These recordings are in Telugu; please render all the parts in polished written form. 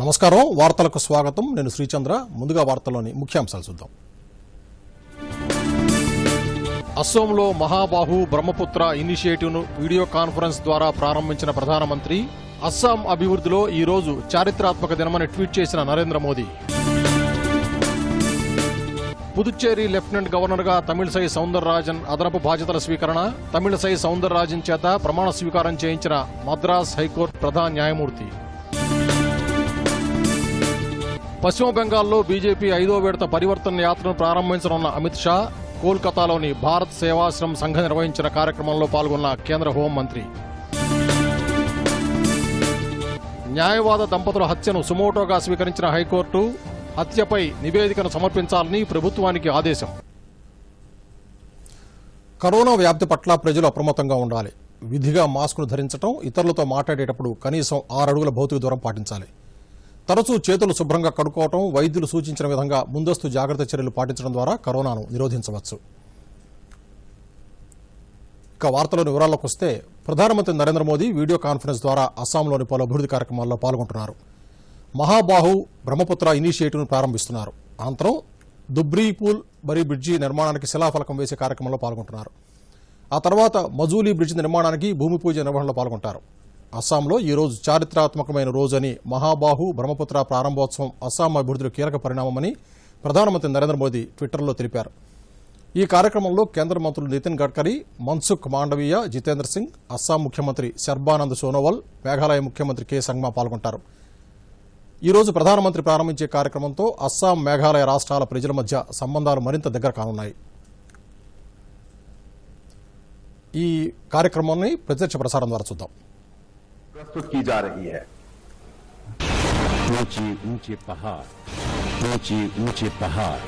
నమస్కారం వార్తలకు స్వాగతం నేను శ్రీచంద్ర ముందుగా వార్తల్లోని ముఖ్యాంశాలు చూద్దాం అస్సోంలో మహాబాహు బ్రహ్మపుత్ర ఇనిషియేటివ్ను వీడియో కాన్ఫరెన్స్ ద్వారా ప్రారంభించిన ప్రధానమంత్రి అస్సాం అభివృద్ధిలో ఈ రోజు చారిత్రాత్మక దినమని ట్వీట్ చేసిన నరేంద్ర మోదీ పుదుచ్చేరి లెఫ్టినెంట్ గవర్నర్గా తమిళసై సౌందరరాజన్ అదనపు బాధ్యతల స్వీకరణ తమిళసై సౌందరరాజన్ చేత ప్రమాణ స్వీకారం చేయించిన మద్రాస్ హైకోర్టు ప్రధాన న్యాయమూర్తి పశ్చిమ బెంగాల్లో బీజేపీ 5వ విడత పరివర్తన యాత్రను ప్రారంభించనున్న అమిత్ షా కోల్కతాలోని భారత్ సేవాశ్రమ్ సంఘం నిర్వహించిన కార్యక్రమంలో పాల్గొన్న కేంద్ర హోంమంత్రి న్యాయవాద దంపతుల హత్యను సుమోటోగా స్వీకరించిన హైకోర్టు హత్యపై నివేదికను సమర్పించాలని ప్రభుత్వానికి ఆదేశం కరోనా వ్యాప్తి పట్ల ప్రజలు అప్రమత్తంగా ఉండాలి. విధిగా మాస్కును ధరించడం, ఇతరులతో మాట్లాడేటప్పుడు కనీసం 6 అడుగుల భౌతిక దూరం పాటించాలి. తరచూ చేతులు శుభ్రంగా కడుక్కోవడం, వైద్యులు సూచించిన విధంగా ముందస్తు జాగ్రత్త చర్యలు పాటించడం ద్వారా కరోనాను నిరోధించవచ్చు. ఇక వార్తలోని వివరాల్లోకి వస్తే ప్రధానమంత్రి నరేంద్ర మోదీ వీడియో కాన్ఫరెన్స్ ద్వారా అస్సాంలోని పలు అభివృద్ధి కార్యక్రమాల్లో పాల్గొంటున్నారు. మహాబాహు బ్రహ్మపుత్ర ఇనిషియేటివ్ను ప్రారంభిస్తున్నారు. అనంతరం దుబ్రీపూల్ బరీ బ్రిడ్జి నిర్మాణానికి శిలాఫలకం వేసే కార్యక్రమంలో పాల్గొంటున్నారు. ఆ తర్వాత మజూలీ బ్రిడ్జి నిర్మాణానికి భూమి పూజ నిర్వహణలో పాల్గొంటారు. అస్సాంలో ఈ రోజు చారిత్రాత్మకమైన రోజని మహాబాహు బ్రహ్మపుత్ర ప్రారంభోత్సవం అస్సాం అభివృద్ధిలో కీలక పరిణామమని ప్రధానమంత్రి నరేంద్ర మోదీ ట్విట్టర్లో తెలిపారు. ఈ కార్యక్రమంలో కేంద్ర మంత్రులు నితిన్ గడ్కరీ, మన్సుఖ్ మాండవీయ, జితేంద్ర సింగ్, అస్సాం ముఖ్యమంత్రి సర్బానంద్ సోనోవాల్, మేఘాలయ ముఖ్యమంత్రి కె సంగ్మా పాల్గొంటారు. ఈ రోజు ప్రధానమంత్రి ప్రారంభించే కార్యక్రమంతో అస్సాం, మేఘాలయ రాష్ట్రాల ప్రజల మధ్య సంబంధాలు మరింత దగ్గర కానున్నాయి. ఈ కార్యక్రమాన్ని ప్రత్యక్ష ప్రసారం ద్వారా చూద్దాం. प्रस्तुत की जा रही है। ऊंचे ऊंचे पहाड़,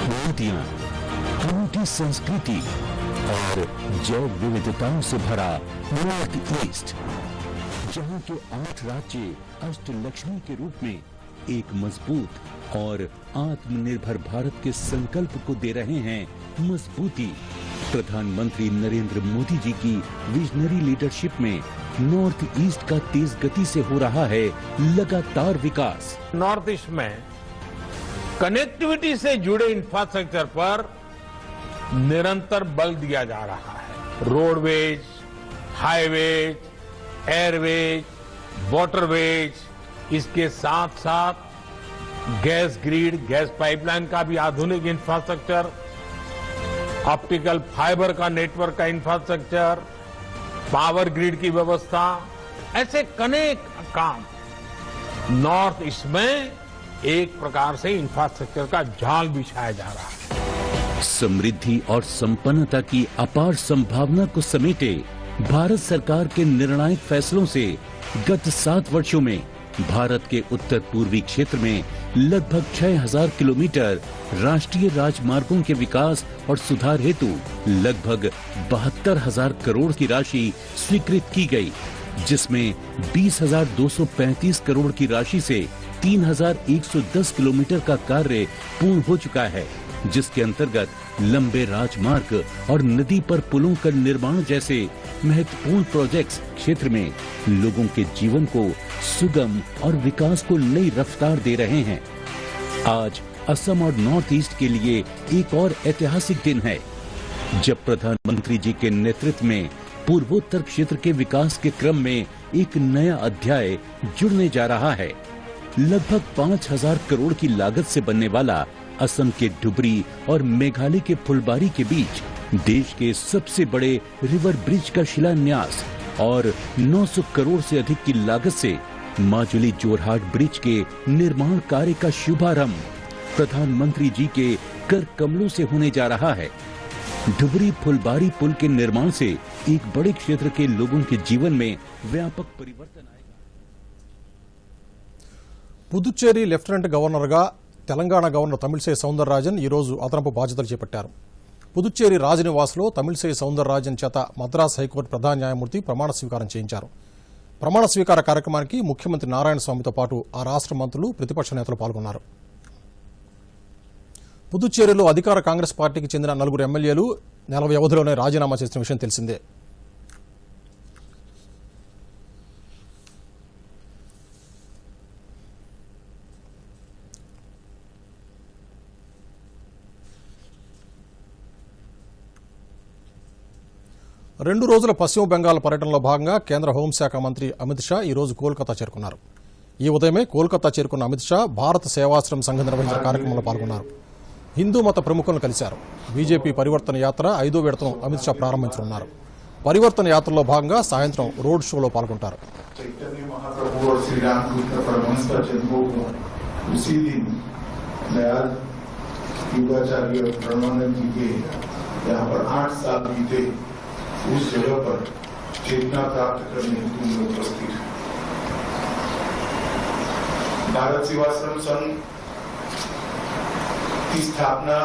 नदियां, अनूठी संस्कृति और जैव विविधताओं से भरा नॉर्थ ईस्ट, जहां के 8 राज्य अष्टलक्ष्मी के रूप में एक मजबूत और आत्मनिर्भर भारत के संकल्प को दे रहे हैं मजबूती। प्रधानमंत्री नरेंद्र मोदी जी की विजनरी लीडरशिप में नॉर्थ ईस्ट का तेज गति से हो रहा है लगातार विकास। नॉर्थ ईस्ट में कनेक्टिविटी से जुड़े इंफ्रास्ट्रक्चर पर निरंतर बल दिया जा रहा है। रोडवेज, हाईवेज, एयरवेज, वाटरवेज, इसके साथ साथ गैस ग्रिड, गैस पाइपलाइन का भी आधुनिक इंफ्रास्ट्रक्चर, ऑप्टिकल फाइबर का नेटवर्क का इंफ्रास्ट्रक्चर, पावर ग्रिड की व्यवस्था, ऐसे अनेक काम नॉर्थ ईस्ट में एक प्रकार से इंफ्रास्ट्रक्चर का जाल बिछाया जा रहा है। समृद्धि और संपन्नता की अपार संभावना को समेटे भारत सरकार के निर्णायक फैसलों से गत 7 वर्षों में भारत के उत्तर पूर्वी क्षेत्र में लगभग 6000 किलोमीटर राष्ट्रीय राजमार्गों के विकास और सुधार हेतु लगभग 72,000 करोड़ की राशि स्वीकृत की गई, जिसमें 20,235 करोड़ की राशि से 3,110 किलोमीटर का कार्य पूर्ण हो चुका है, जिसके अंतर्गत लंबे राजमार्ग और नदी पर पुलों का निर्माण जैसे महत्वपूर्ण प्रोजेक्ट्स क्षेत्र में लोगों के जीवन को सुगम और विकास को नई रफ्तार दे रहे हैं। आज असम और नॉर्थ ईस्ट के लिए एक और ऐतिहासिक दिन है, जब प्रधानमंत्री जी के नेतृत्व में पूर्वोत्तर क्षेत्र के विकास के क्रम में एक नया अध्याय जुड़ने जा रहा है। लगभग 5,000 करोड़ की लागत से बनने वाला असम के डुबरी और मेघालय के फुलबारी के बीच देश के सबसे बड़े रिवर ब्रिज का शिलान्यास और 900 करोड़ से अधिक की लागत से माजुली जोरहाट ब्रिज के निर्माण कार्य का शुभारंभ प्रधानमंत्री जी के कर कमलों से होने जा रहा है। डुबरी फुलबारी पुल के निर्माण से एक बड़े क्षेत्र के लोगों के जीवन में व्यापक परिवर्तन आएगा। పుదుచ్చేరి లెఫ్టినెంట్ గవర్నర్గా తెలంగాణ గవర్నర్ తమిళసై సౌందరరాజన్ ఈ రోజు అదనపు బాధ్యతలు చేపట్టారు. పుదుచ్చేరి రాజనివాస్లో తమిళసై సౌందరరాజన్ చేత మద్రాస్ హైకోర్టు ప్రధాన న్యాయమూర్తి ప్రమాణ స్వీకారం చేయించారు. ప్రమాణ స్వీకార కార్యక్రమానికి ముఖ్యమంత్రి నారాయణ స్వామితో పాటు ఆ రాష్ట్ర మంత్రులు, ప్రతిపక్ష నేతలు పాల్గొన్నారు. పుదుచ్చేరిలో అధికార కాంగ్రెస్ పార్టీకి చెందిన 4 ఎమ్మెల్యేలు నెల వ్యవధిలోనే రాజీనామా చేసిన విషయం తెలిసిందే. 2 రోజుల పశ్చిమ బెంగాల్ పర్యటనలో భాగంగా కేంద్ర హోంశాఖ మంత్రి అమిత్ షా ఈ రోజు కోల్కతా చేరుకున్నారు. ఈ ఉదయమే కోల్కతా చేరుకున్న అమిత్ షా భారత సేవాశ్రమ్ సంఘం నిర్వహించిన కార్యక్రమంలో పాల్గొన్నారు. హిందూ మత ప్రముఖులను కలిశారు. బీజేపీ పరివర్తన యాత్ర 5వ విడతను అమిత్ షా ప్రారంభించనున్నారు. పరివర్తన యాత్రలో భాగంగా సాయంత్రం రోడ్ షోలో పాల్గొంటారు. यहाँ पर 8 साल बीते, उस जगह पर चेतना प्राप्त करने हेतु में उपस्थित है। भारत सेवाश्रम संघ की स्थापना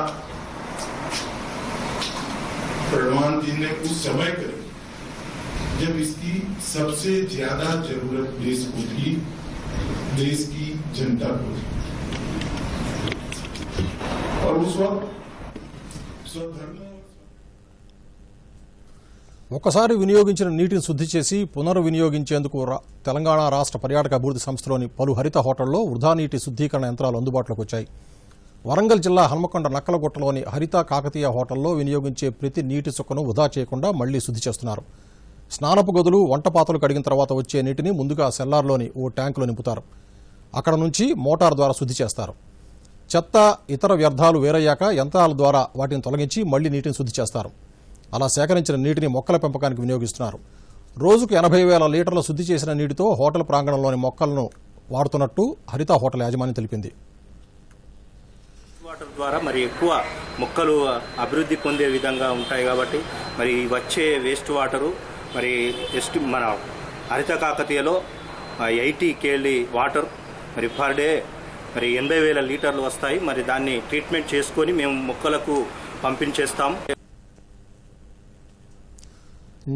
प्रधान जी ने उस समय करी जब इसकी सबसे ज्यादा जरूरत देश को थी, देश की जनता को थी। और उस वक्त स्वधर्म ఒకసారి వినియోగించిన నీటిని శుద్ధి చేసి పునర్వినియోగించేందుకు తెలంగాణ రాష్ట్ర పర్యాటక అభివృద్ధి సంస్థలోని పలు హరిత హోటల్లో వృధా నీటి శుద్ధీకరణ యంత్రాలు అందుబాటులోకి వచ్చాయి. వరంగల్ జిల్లా హన్మకొండ నక్కలగుట్టలోని హరిత కాకతీయ హోటల్లో వినియోగించే ప్రతి నీటి చుక్కను వృధా చేయకుండా మళ్లీ శుద్ధి చేస్తున్నారు. స్నానపు గదులు, వంటపాత్రలు కడిగిన తర్వాత వచ్చే నీటిని ముందుగా సెల్లార్లోని ఓ ట్యాంకులో నింపుతారు. అక్కడ నుంచి మోటార్ ద్వారా శుద్ధి చేస్తారు. చెత్త, ఇతర వ్యర్థాలు వేరయ్యాక యంత్రాల ద్వారా వాటిని తొలగించి మళ్లీ నీటిని శుద్ధి చేస్తారు. అలా సేకరించిన నీటిని మొక్కల పెంపకానికి వినియోగిస్తున్నారు. రోజుకు 80,000 లీటర్ల శుద్ధి చేసిన నీటితో హోటల్ ప్రాంగణంలోని మొక్కలను వాడుతున్నట్టు హరిత హోటల్ యాజమాన్యం తెలిపింది. వాటర్ ద్వారా మరి ఎక్కువ మొక్కలు అభివృద్ధి పొందే విధంగా ఉంటాయి కాబట్టి మరి వచ్చే వేస్ట్ వాటరు మరి మన హరిత కాకతీయలో 80 KL వాటర్ మరి పర్ డే మరి 80,000 లీటర్లు వస్తాయి. మరి దాన్ని ట్రీట్మెంట్ చేసుకొని మేము మొక్కలకు పంపించేస్తాం.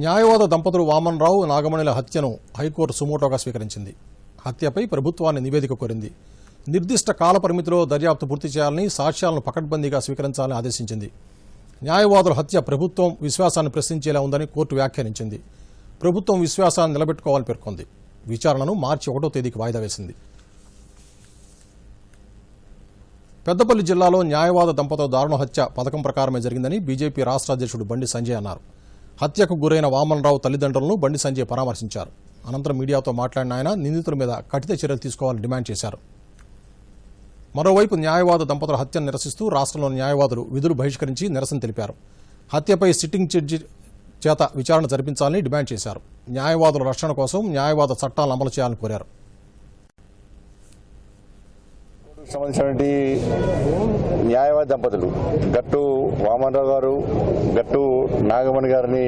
న్యాయవాద దంపతులు వామన్ రావు, నాగమణిల హత్యను హైకోర్టు సుమోటోగా స్వీకరించింది. హత్యపై ప్రభుత్వాన్ని నివేదిక కోరింది. నిర్దిష్ట కాల పరిమితిలో దర్యాప్తు పూర్తి చేయాలని, సాక్ష్యాలను పకడ్బందీగా స్వీకరించాలని ఆదేశించింది. న్యాయవాదుల హత్య ప్రభుత్వం విశ్వాసాన్ని ప్రశ్నించేలా ఉందని కోర్టు వ్యాఖ్యానించింది. ప్రభుత్వం విశ్వాసాన్ని నిలబెట్టుకోవాలని పేర్కొంది. విచారణను మార్చి 1వ తేదీకి వాయిదా వేసింది. పెద్దపల్లి జిల్లాలో న్యాయవాద దంపతుల దారుణ హత్య పథకం ప్రకారమే జరిగిందని బీజేపీ రాష్ట్ర అధ్యక్షుడు బండి సంజయ్ అన్నారు. హత్యకు గురైన వామన్ రావు తల్లిదండ్రులను బండి సంజయ్ పరామర్శించారు. అనంతరం మీడియాతో మాట్లాడిన ఆయన నిందితుల మీద కఠిన చర్యలు తీసుకోవాలని డిమాండ్ చేశారు. మరోవైపు న్యాయవాద దంపతుల హత్యను నిరసిస్తూ రాష్ట్రంలోని న్యాయవాదులు విధులు బహిష్కరించి నిరసన తెలిపారు. హత్యపై సిట్టింగ్ జడ్జి చేత విచారణ జరిపించాలని డిమాండ్ చేశారు. న్యాయవాదుల రక్షణ కోసం న్యాయవాద చట్టాలను అమలు చేయాలని కోరారు. సంబంధించినటువంటి న్యాయవాద దంపతులు గట్టు వామనరావు గారు, గట్టు నాగమణి గారిని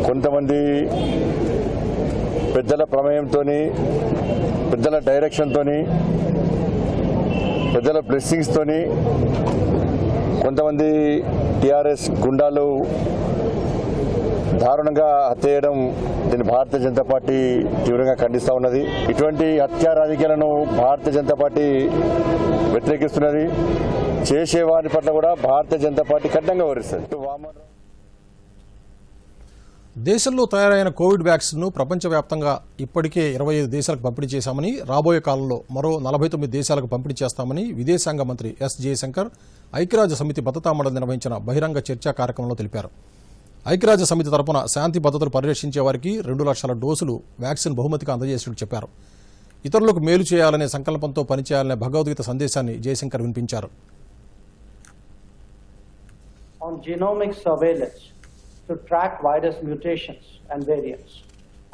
కొంతమంది పెద్దల ప్రమేయంతో, పెద్దల డైరెక్షన్తో, పెద్దల బ్లెస్సింగ్స్తో కొంతమంది టీఆర్ఎస్ గుండాలు దారుణంగా హత్య చేయడం దీన్ని భారతీయ జనతా పార్టీ తీవ్రంగా ఖండిస్తూ ఉన్నది. ఇటువంటి హత్యా రాజకీయాలను భారతీయ జనతా పార్టీ వ్యతిరేకిస్తున్నది. చేసే వారి పట్ల కూడా భారతీయ జనతా పార్టీ కఠినంగా వివరిస్తుంది. దేశంలో తయారైన కోవిడ్ వ్యాక్సిన్ను ప్రపంచవ్యాప్తంగా ఇప్పటికే 25 దేశాలకు పంపిణీ చేశామని, రాబోయే కాలంలో మరో 49 దేశాలకు పంపిణీ చేస్తామని విదేశాంగ మంత్రి ఎస్ జయశంకర్ ఐక్యరాజ్య సమితి భద్రతా మండలి నిర్వహించిన బహిరంగ చర్చా కార్యక్రమంలో తెలిపారు. ఐక్యరాజ్య సమితి తరపున శాంతి భద్రతలు పరిరక్షించే వారికి 2 లక్షల డోసులు వ్యాక్సిన్ బహుమతిగా అందజేసినట్టు చెప్పారు. ఇతరులకు మేలు చేయాలనే సంకల్పంతో పనిచేయాలనే భగవద్గీత సందేశాన్ని జయశంకర్ వినిపించారు. On genomic surveillance to track virus mutations and variants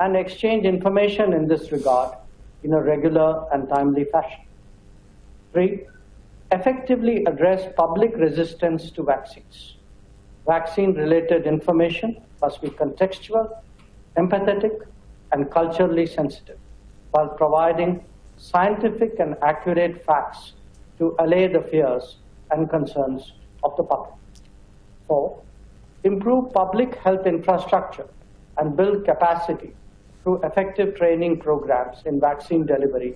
and exchange information in this regard in a regular and timely fashion. 3. Effectively address public resistance to vaccines. Vaccine-related information must be contextual, empathetic, and culturally sensitive, while providing scientific and accurate facts to allay the fears and concerns of the public. 4. Improve public health infrastructure and build capacity through effective training programs in vaccine delivery,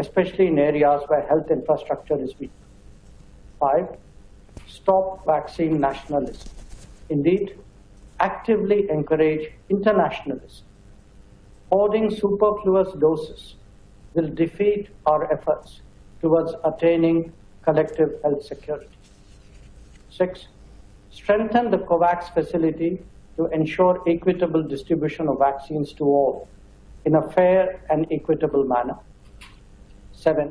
especially in areas where health infrastructure is weak. 5. Stop vaccine nationalism. Indeed, actively encourage internationalism. Hoarding superfluous doses will defeat our efforts towards attaining collective health security. 6. Strengthen the COVAX facility to ensure equitable distribution of vaccines to all in a fair and equitable manner. 7.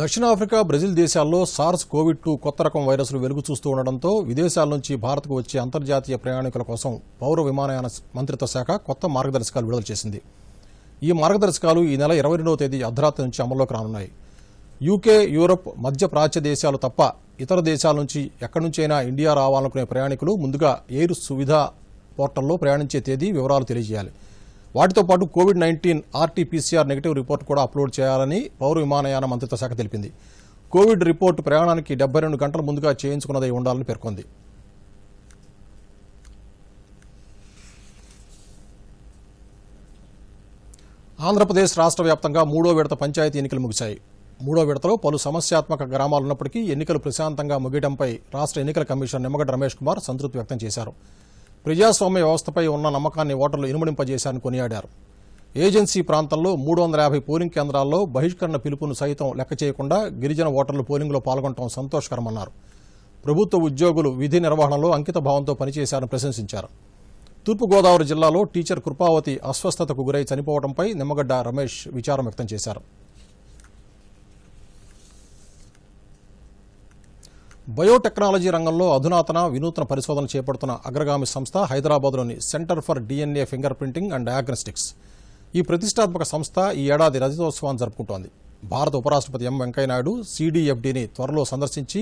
దక్షిణాఫ్రికా, బ్రెజిల్ దేశాల్లో సార్స్ కోవిడ్-2 కొత్త రకం వైరస్లు వెలుగు చూస్తూ ఉండడంతో విదేశాల నుంచి భారత్కు వచ్చే అంతర్జాతీయ ప్రయాణికుల కోసం పౌర విమానయాన మంత్రిత్వ శాఖ కొత్త మార్గదర్శకాలు విడుదల చేసింది. ఈ మార్గదర్శకాలు ఈ నెల 22వ తేదీ అర్ధరాత్రి నుంచి అమల్లోకి రానున్నాయి. యూకే, యూరప్, మధ్య ప్రాచ్య దేశాలు తప్ప ఇతర దేశాల నుంచి ఎక్కడి నుంచైనా ఇండియా రావాలనుకునే ప్రయాణికులు ముందుగా ఎయిర్ సువిధా పోర్టల్లో ప్రయాణించే తేదీ వివరాలు తెలియజేయాలి. వాటితో పాటు కోవిడ్-19 RT-PCR నెగిటివ్ రిపోర్ట్ కూడా అప్లోడ్ చేయాలని పౌర విమానయాన మంత్రిత్వ శాఖ తెలిపింది. కోవిడ్ రిపోర్టు ప్రయాణానికి 72 గంటల ముందుగా చేయించుకున్నదై ఉండాలని పేర్కొంది. ఆంధ్రప్రదేశ్ రాష్ట్ర వ్యాప్తంగా 3వ విడత పంచాయతీ ఎన్నికలు ముగిశాయి. 3వ విడతలో పలు సమస్యాత్మక గ్రామాలున్నప్పటికీ ఎన్నికలు ప్రశాంతంగా ముగియడంపై రాష్ట్ర ఎన్నికల కమిషనర్ నిమ్మగడ్డ రమేష్ కుమార్ సంతృప్తి వ్యక్తం చేశారు. ప్రజాస్వామ్య వ్యవస్థపై ఉన్న నమ్మకాన్ని ఓటర్లు ఇనుమడింపజేశారని కొనియాడారు. ఏజెన్సీ ప్రాంతంలో 350 పోలింగ్ కేంద్రాల్లో బహిష్కరణ పిలుపును సైతం లెక్క చేయకుండా గిరిజన ఓటర్లు పోలింగ్లో పాల్గొనడం సంతోషకరమన్నారు. ప్రభుత్వ ఉద్యోగులు విధి నిర్వహణలో అంకిత భావంతో పనిచేశారని ప్రశంసించారు. తూర్పుగోదావరి జిల్లాలో టీచర్ కృపావతి అస్వస్థతకు గురై చనిపోవడంపై నిమ్మగడ్డ రమేష్ విచారం వ్యక్తం చేశారు. బయోటెక్నాలజీ రంగంలో అధునాతన వినూత్న పరిశోధన చేపడుతున్న అగ్రగామి సంస్థ హైదరాబాద్లోని centre for DNA finger printing and diagnostics. ఈ ప్రతిష్టాత్మక సంస్థ ఈ ఏడాది రజతోత్సవాన్ని జరుపుకుంటోంది. భారత ఉపరాష్ట్రపతి వెంకయ్యనాయుడు CDFDని త్వరలో సందర్శించి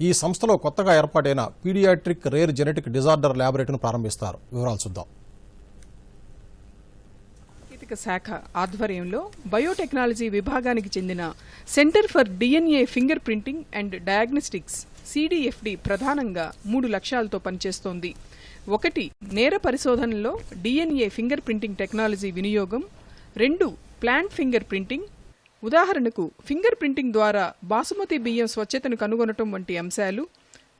ఈ సంస్థలో కొత్తగా ఏర్పాటైన పీడియాట్రిక్ రేర్ జెనెటిక్ డిజార్డర్ ల్యాబొరేటరీని ప్రారంభిస్తారు. వివరాలు చూద్దాం. సాంకేతిక శాఖ ఆధ్వర్యంలో బయోటెక్నాలజీ విభాగానికి చెందిన centre for DNA finger printing and diagnostics CDFD ప్రధానంగా 3 లక్ష్యాలతో పనిచేస్తోంది. 1. నేర పరిశోధనలో DNA ఫింగర్ ప్రింటింగ్ టెక్నాలజీ వినియోగం. 2. Plant finger printing. ఉదాహరణకు ఫింగర్ ప్రింటింగ్ ద్వారా బాసుమతి బియ్యం స్వచ్ఛతను కనుగొనటం వంటి అంశాలు.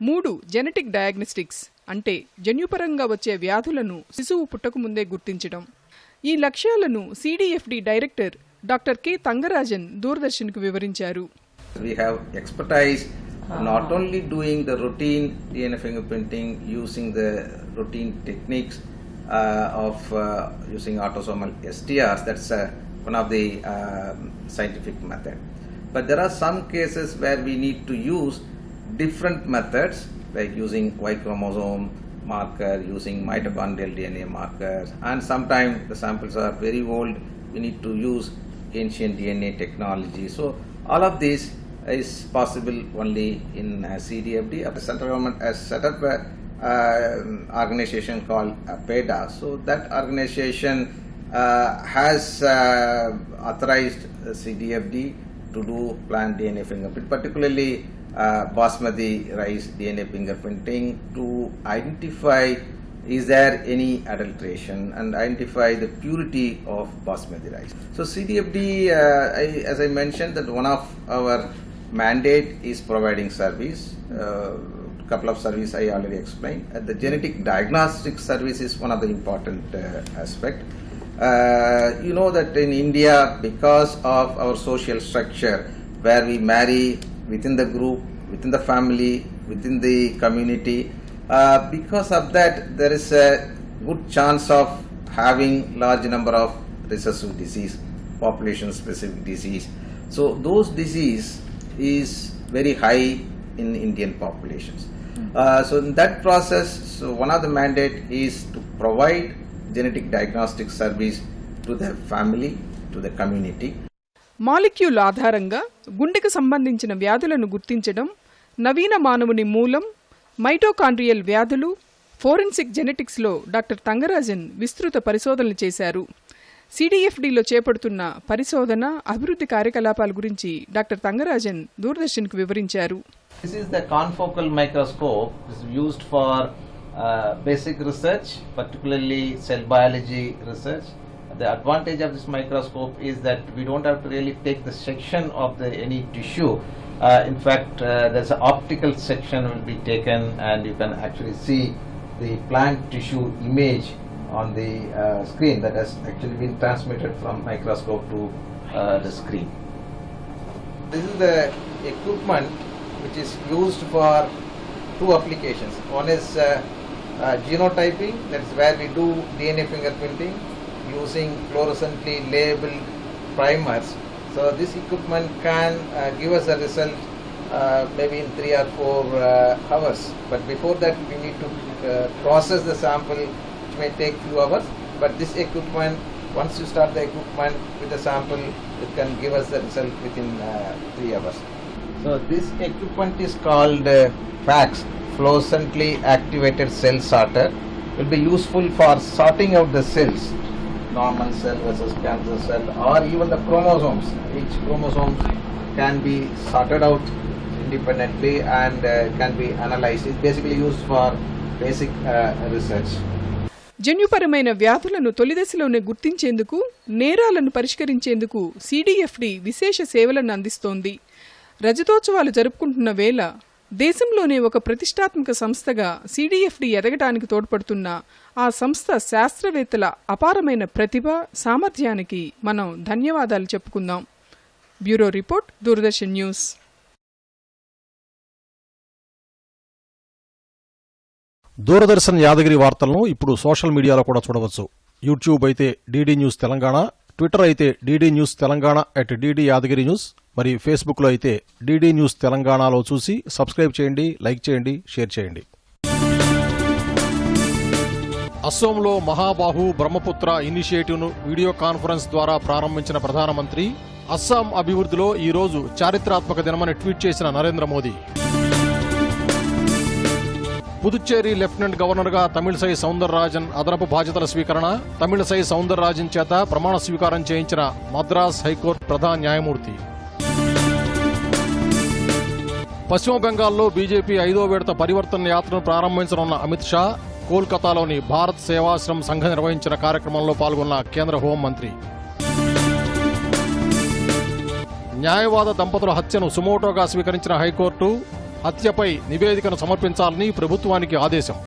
3. జెనెటిక్ డయాగ్నోస్టిక్స్ అంటే జన్యుపరంగా వచ్చే వ్యాధులను శిశువు పుట్టకముందే గుర్తించడం. ఈ లక్ష్యాలను CDFD డైరెక్టర్ డాక్టర్ కె తంగరాజన్ దూరదర్శన్కు వివరించారు. We have expertise not only doing the routine DNA fingerprinting using the routine techniques of using autosomal STRs, that's one of the scientific method. But there are some cases where we need to use different methods like using Y chromosome marker, using mitochondrial DNA markers, and sometimes the samples are very old, we need to use ancient DNA technology. So all of this is possible only in CDFD. The central government has set up an organization called PEDA. So that organization has authorized CDFD to do plant DNA fingerprint, particularly basmati rice DNA fingerprinting, to identify is there any adulteration and identify the purity of basmati rice. So CDFD, as I mentioned, that one of our mandate is providing service. Couple of service I already explained. The genetic diagnostic service is one of the important aspect. You know that in India, because of our social structure, where we marry within the group, within the family, within the community, because of that, there is a good chance of having large number of recessive disease, population specific disease. So those disease is very high in Indian populations. So in that process, so one of the mandate is to provide genetic diagnostic service to the family, to the community. Molecule ఆధారంగా గుండెకు సంబంధించిన వ్యాధులను గుర్తించడం, నవీన మానవుని మూలం, మైటోకాండ్రియల్ వ్యాధులు, ఫోరెన్సిక్ జెనెటిక్స్లో డాక్టర్ తంగరాజన్ విస్తృత పరిశోధనలు చేశారు. CDFDలో చేపడుతున్న పరిశోధన, అభివృద్ధి కార్యకలాపాల గురించి డాక్టర్ తంగరాజన్ దూరదర్శన్కు వివరించారు. This is the confocal microscope. This is used for basic research, particularly cell biology research. The advantage of this microscope is that we don't have to really take the section of any tissue. In fact, there's an optical section will be taken, and you can actually see the plant tissue image on the screen that has actually been transmitted from microscope to the screen. This is the equipment which is used for two applications. One is genotyping, that's where we do DNA fingerprinting using fluorescently labeled primers. So this equipment can give us a result maybe in 3 or 4 hours. But before that, we need to process the sample, which may take few hours. But this equipment, once you start the equipment with the sample, it can give us the result within 3 hours. So this equipment is called FACS, fluorescently activated cell sorter. Will be useful for sorting out the cells, normal cell versus cancer cell, or even the chromosomes. Each chromosome can be sorted out independently and can be analyzed. It's basically used for basic research. జన్యుపరమైన వ్యాధులను తొలిదశలోనే గుర్తించేందుకు, నేరాలను పరిష్కరించేందుకు సిడిఎఫ్డి విశేష సేవలను అందిస్తోంది. రజతోత్సవాలు జరుపుకుంటున్న వేళ దేశంలోనే ఒక ప్రతిష్టాత్మక సంస్థగా సిడిఎఫ్డి ఎదగటానికి తోడ్పడుతున్న ఆ సంస్థ శాస్త్రవేత్తల అపారమైన ప్రతిభ, సామర్థ్యానికి మనం ధన్యవాదాలు చెప్పుకుందాం. Bureau report, Doordarshan news. Doordarshan Yadagiri వార్తలను ఇప్పుడు సోషల్ మీడియాలో కూడా చూడవచ్చు. యూట్యూబ్ అయితే డీడీ న్యూస్ తెలంగాణ, ట్విట్టర్ అయితే DD news Telangana @DD Yadagiri news, మరి ఫేస్బుక్లో అయితే డీడీ న్యూస్ తెలంగాణలో చూసి సబ్స్క్రైబ్ చేయండి, లైక్ చేయండి, షేర్ చేయండి. అస్సోంలో మహాబాహు బ్రహ్మపుత్ర ఇనిషియేటివ్ను వీడియో కాన్ఫరెన్స్ ద్వారా ప్రారంభించిన ప్రధానమంత్రి అస్సాం అభివృద్ధిలో ఈ రోజు చారిత్రాత్మక దినమని ట్వీట్ చేసిన నరేంద్ర మోదీ. పుదుచ్చేరి లెఫ్టినెంట్ గవర్నర్గా తమిళసై సౌందరరాజన్ అదనపు బాధ్యతల స్వీకరణ. తమిళసై సౌందరరాజన్ చేత ప్రమాణ స్వీకారం చేయించిన మద్రాస్ హైకోర్టు ప్రధాన న్యాయమూర్తి. పశ్చిమ బెంగాల్లో బీజేపీ 5వ విడత పరివర్తన యాత్రను ప్రారంభించనున్న అమిత్ షా కోల్కతాలోని భారత్ సేవాశ్రమ్ సంఘ నిర్వహించిన కార్యక్రమంలో పాల్గొన్న కేంద్ర హోంమంత్రి. న్యాయవాద దంపతుల హత్యను సుమోటోగా స్వీకరించిన హైకోర్టు హత్యపై నివేదికను సమర్పించాలని ప్రభుత్వానికి ఆదేశం.